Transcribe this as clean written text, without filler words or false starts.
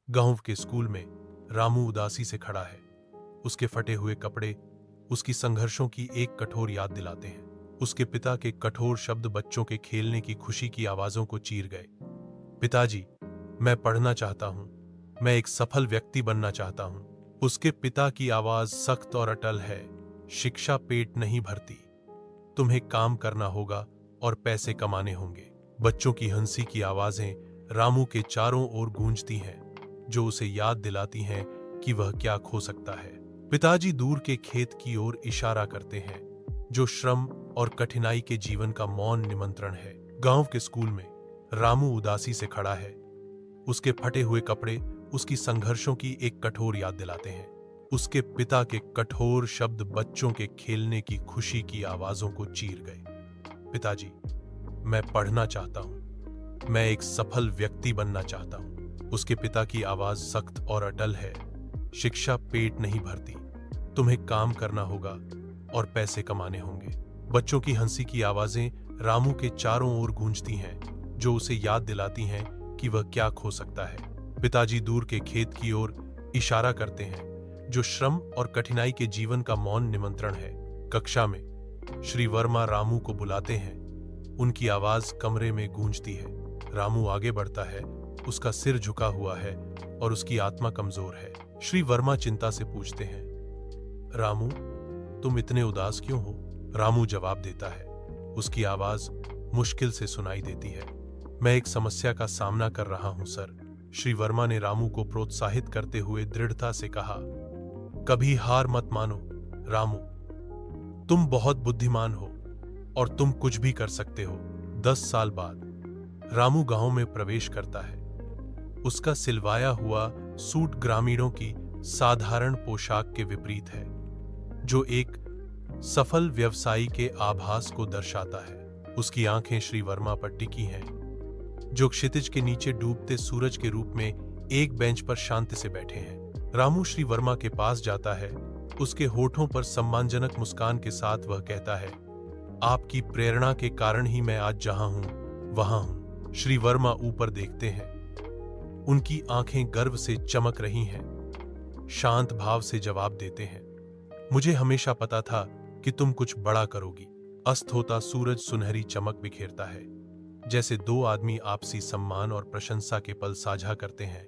गांव के स्कूल में रामू उदासी से खड़ा है। उसके फटे हुए कपड़े उसकी संघर्षों की एक कठोर याद दिलाते हैं। उसके पिता के कठोर शब्द बच्चों के खेलने की खुशी की आवाजों को चीर गए। पिताजी, मैं पढ़ना चाहता हूं, मैं एक सफल व्यक्ति बनना चाहता हूं। उसके पिता की आवाज सख्त और अटल है। शिक्षा पेट नहीं भरती, तुम्हें काम करना होगा और पैसे कमाने होंगे। बच्चों की हंसी की आवाजें रामू के चारों ओर गूंजती हैं, जो उसे याद दिलाती हैं कि वह क्या खो सकता है। पिताजी दूर के खेत की ओर इशारा करते हैं, जो श्रम और कठिनाई के जीवन का मौन निमंत्रण है। गांव के स्कूल में रामू उदासी से खड़ा है। उसके फटे हुए कपड़े उसकी संघर्षों की एक कठोर याद दिलाते हैं। उसके पिता के कठोर शब्द बच्चों के खेलने की खुशी की आवाजों को चीर गए। पिताजी, मैं पढ़ना चाहता हूं, मैं एक सफल व्यक्ति बनना चाहता हूं। उसके पिता की आवाज सख्त और अटल है। शिक्षा पेट नहीं भरती, तुम्हें काम करना होगा और पैसे कमाने होंगे। बच्चों की हंसी की आवाजें रामू के चारों ओर गूंजती हैं, जो उसे याद दिलाती हैं कि वह क्या खो सकता है। पिताजी दूर के खेत की ओर इशारा करते हैं, जो श्रम और कठिनाई के जीवन का मौन निमंत्रण है। कक्षा में श्री वर्मा रामू को बुलाते हैं। उनकी आवाज कमरे में गूंजती है। रामू आगे बढ़ता है, उसका सिर झुका हुआ है और उसकी आत्मा कमजोर है। श्री वर्मा चिंता से पूछते हैं, रामू, तुम इतने उदास क्यों हो? रामू जवाब देता है। उसकी आवाज मुश्किल से सुनाई देती है, मैं एक समस्या का सामना कर रहा हूं सर। श्री वर्मा ने रामू को प्रोत्साहित करते हुए दृढ़ता से कहा, कभी हार मत मानो रामू, तुम बहुत बुद्धिमान हो और तुम कुछ भी कर सकते हो। 10 साल बाद रामू गांव में प्रवेश करता है। उसका सिलवाया हुआ सूट ग्रामीणों की साधारण पोशाक के विपरीत है, जो एक सफल व्यवसायी के आभास को दर्शाता है। उसकी आंखें श्री वर्मा पर टिकी हैं, जो क्षितिज के नीचे डूबते सूरज के रूप में एक बेंच पर शांति से बैठे हैं। रामू श्री वर्मा के पास जाता है। उसके होठों पर सम्मानजनक मुस्कान के साथ वह कहता है, आपकी प्रेरणा के कारण ही मैं आज जहां हूं वहां हूं। श्री वर्मा ऊपर देखते हैं। उनकी आंखें गर्व से चमक रही हैं। शांत भाव से जवाब देते हैं, मुझे हमेशा पता था कि तुम कुछ बड़ा करोगी। अस्त होता सूरज सुनहरी चमक बिखेरता है, जैसे दो आदमी आपसी सम्मान और प्रशंसा के पल साझा करते हैं।